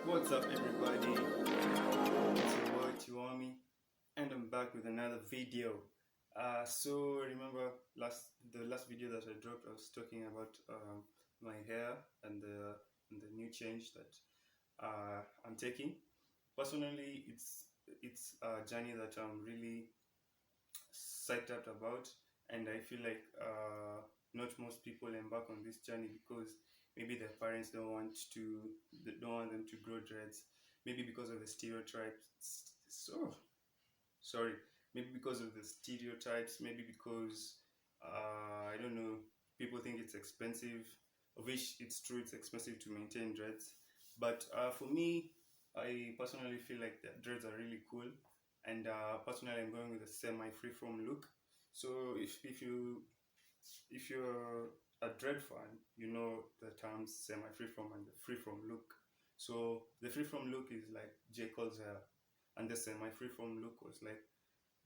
What's up, everybody? It's your boy Tiwami, and I'm back with another video. So remember the last video that I dropped, I was talking about my hair and the new change that I'm taking. Personally, it's a journey that I'm really psyched up about, and I feel like not most people embark on this journey because maybe their parents don't want them to grow dreads, maybe because of the stereotypes. So sorry, maybe because of the stereotypes, maybe because I don't know, people think it's expensive, of which it's true, it's expensive to maintain dreads. But for me, I personally feel like the dreads are really cool, and personally, I'm going with a semi-freeform look. So if you're a dread fan, you know the terms semi-freeform and the freeform look. So the freeform look is like J. Cole's hair, and the semi-freeform look was like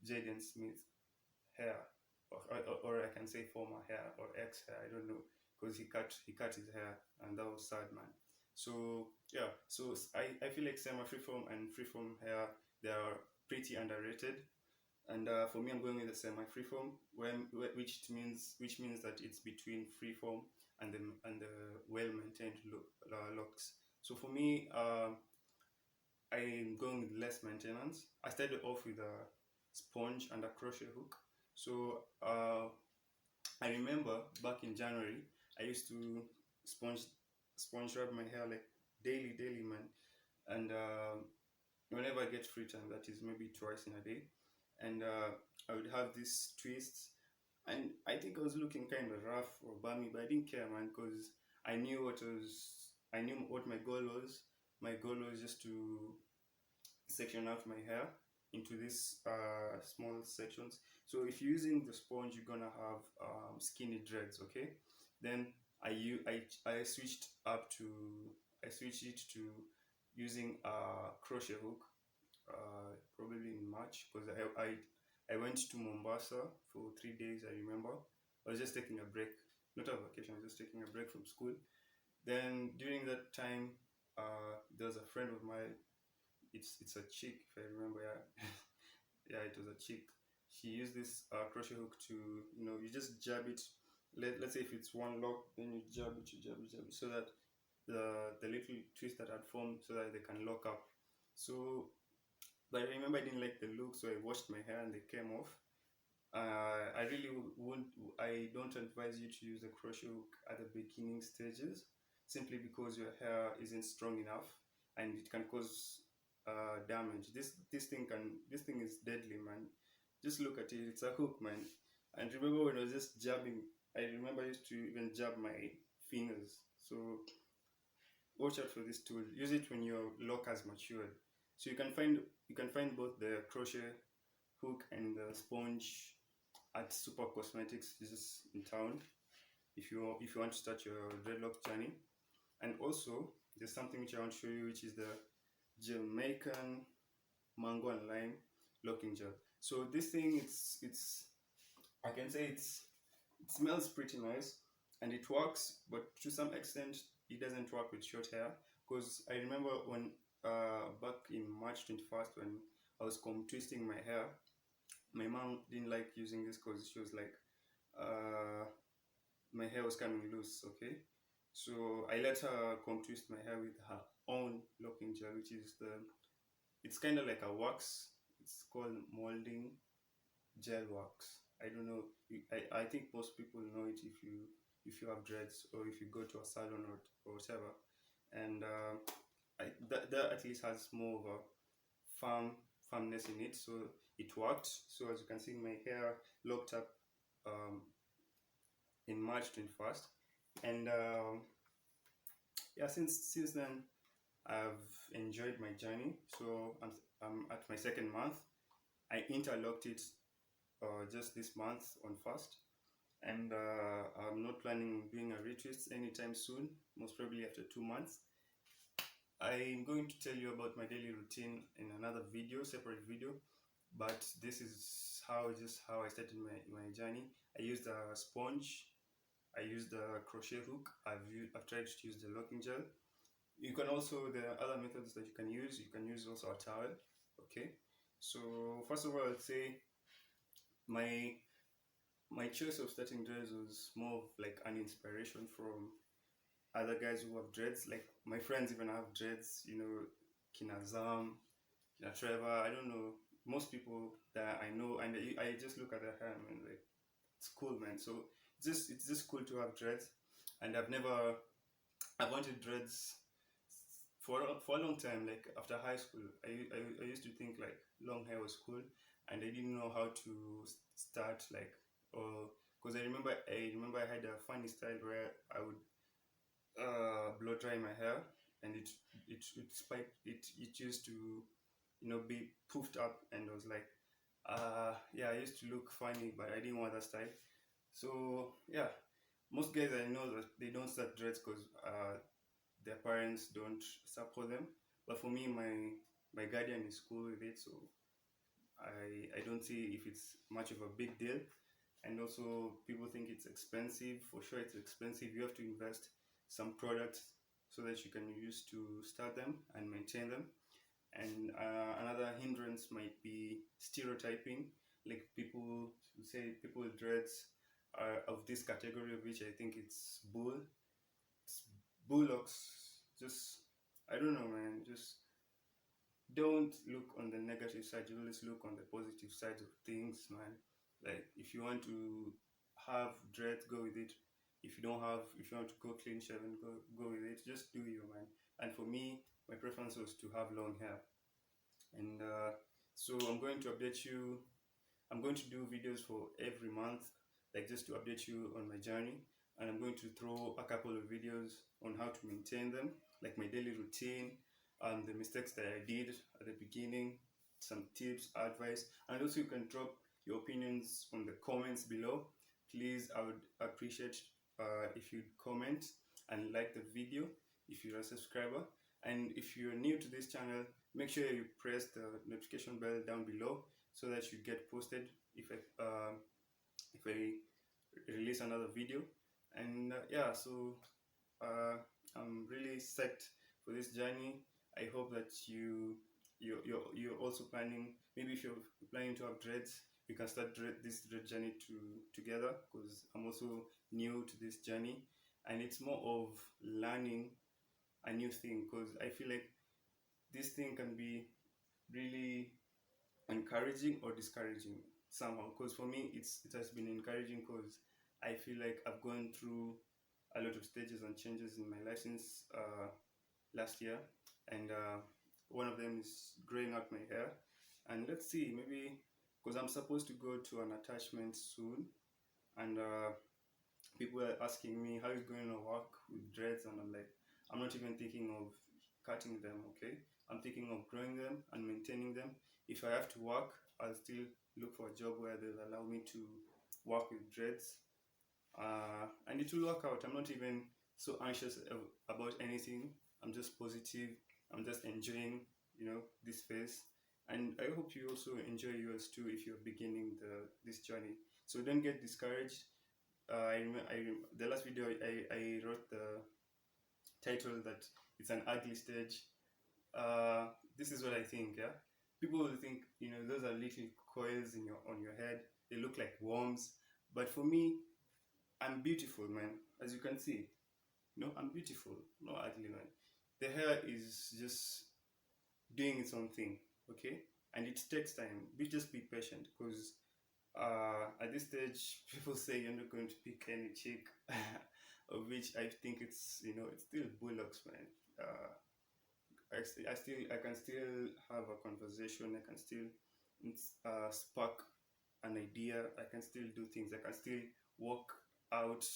Jaden Smith's hair, or I can say former hair or ex hair. I don't know, because he cut his hair, and that was sad, man. So yeah, so I feel like semi freeform and freeform hair, they are pretty underrated. And for me, I'm going with the semi freeform, which means that it's between freeform and the well maintained locks. So for me, I'm going with less maintenance. I started off with a sponge and a crochet hook. So I remember back in January, I used to sponge sponge rub my hair like daily, man. And whenever I get free time, that is maybe twice in a day, and I would have these twists, and I think I was looking kind of rough or bummy, but I didn't care, man, because I knew what my goal was. My goal was just to section out my hair into these small sections. So if you're using the sponge, you're gonna have skinny dreads, okay? Then I I switched it to using a crochet hook, probably in March, because I went to Mombasa for 3 days. I remember I was just taking a break, not a vacation. I was just taking a break from school. Then during that time, there was a friend of mine. It's a chick, if I remember. Yeah, yeah, it was a chick. She used this crochet hook to, you just jab it. Let's say if it's one lock, then you jab it, so that the little twist that had formed, so that they can lock up. So, but I remember I didn't like the look, so I washed my hair and they came off. I really won't. I don't advise you to use a crochet hook at the beginning stages, simply because your hair isn't strong enough, and it can cause damage. This thing is deadly, man. Just look at it. It's a hook, man. And remember when I was just jabbing, I remember I used to even jab my fingers. So watch out for this tool. Use it when your lock has matured. So you can find both the crochet hook and the sponge at Super Cosmetics. This is in town. If you want to start your dreadlock journey, and also there's something which I want to show you, which is the Jamaican mango and lime locking gel. So this thing, it's I can say it smells pretty nice and it works, but to some extent it doesn't work with short hair. Because I remember when back in March 21st, when I was comb twisting my hair, my mom didn't like using this because she was like, uh, my hair was coming loose, okay? So I let her comb twist my hair with her own locking gel, which is it's kind of like a wax. It's called molding gel wax. I don't know. I think most people know it if you have dreads or if you go to a salon or whatever. And that at least has more of a firmness in it, so it worked. So as you can see, my hair locked up um, in March 21st, and yeah, since then I've enjoyed my journey. So I'm at my second month. I interlocked it just this month on first, and I'm not planning on doing a retwist anytime soon, most probably after 2 months. I'm going to tell you about my daily routine in another video, separate video, but this is how I started my journey. I used a sponge, I used the crochet hook, I've tried to use the locking gel, You can also, there are other methods that you can use. You can use also a towel. Okay, so first of all, I'd say my my choice of starting dreads was more of like an inspiration from other guys who have dreads. Like my friends even have dreads, you know, Kinazam, Kina Trevor. I don't know, most people that I know, and I just look at their hair and like, it's cool, man. So it's just cool to have dreads, and I've wanted dreads for a long time. Like after high school, I used to think like long hair was cool, and I didn't know how to start like, or because I remember I had a funny style where I would blow dry my hair, and it spiked, it used to, you know, be poofed up, and I was like, yeah, I used to look funny, but I didn't want that style. So yeah, most guys I know that they don't start dreads because their parents don't support them. But for me, my guardian is cool with it, so I don't see if it's much of a big deal. And also, people think it's expensive. For sure, it's expensive. You have to invest some products so that you can use to start them and maintain them. And another hindrance might be stereotyping. Like people say, people with dreads are of this category, of which I think it's bullocks. Just, I don't know, man. Just don't look on the negative side. You always look on the positive side of things, man. Like if you want to have dreads, go with it. If you don't have, if you want to go clean shaven, go with it. Just do you, man. And for me, my preference was to have long hair. And so I'm going to do videos for every month, like just to update you on my journey. And I'm going to throw a couple of videos on how to maintain them, like my daily routine, the mistakes that I did at the beginning, some tips, advice, and also you can drop your opinions on the comments below. Please, I would appreciate if you comment and like the video if you're a subscriber. And if you're new to this channel, make sure you press the notification bell down below so that you get posted if I release another video. And yeah, so uh, I'm really psyched for this journey. I hope that you're also planning. Maybe if you're planning to have dreads, we can start this dread journey together, because I'm also new to this journey, and it's more of learning a new thing. Because I feel like this thing can be really encouraging or discouraging somehow. Because for me, it has been encouraging because I feel like I've gone through a lot of stages and changes in my life since last year, and one of them is growing out my hair. And let's see, maybe because I'm supposed to go to an attachment soon, and people are asking me how it's going to work with dreads, and I'm like, I'm not even thinking of cutting them. Okay, I'm thinking of growing them and maintaining them. If I have to work, I'll still look for a job where they'll allow me to work with dreads, and it will work out. I'm not even so anxious about anything. I'm just positive. I'm just enjoying, you know, this phase. And I hope you also enjoy yours too if you're beginning this journey. So don't get discouraged. The last video I wrote the title that it's an ugly stage. This is what I think. Yeah, people will think, you know, those are little coils in your on your head. They look like worms, but for me, I'm beautiful, man. As you can see, no, I'm beautiful, not ugly, man. The hair is just doing its own thing, okay? And it takes time. Just be patient, because at this stage, people say you're not going to pick any chick, of which I think it's, you know, it's still bullocks, man. I can still have a conversation. I can still spark an idea. I can still do things. I can still walk out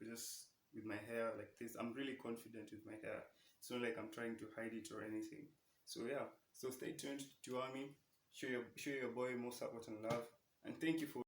just with my hair like this. I'm really confident with my hair. It's not like I'm trying to hide it or anything. So yeah, so stay tuned to Army. Show your boy more support and love, and thank you for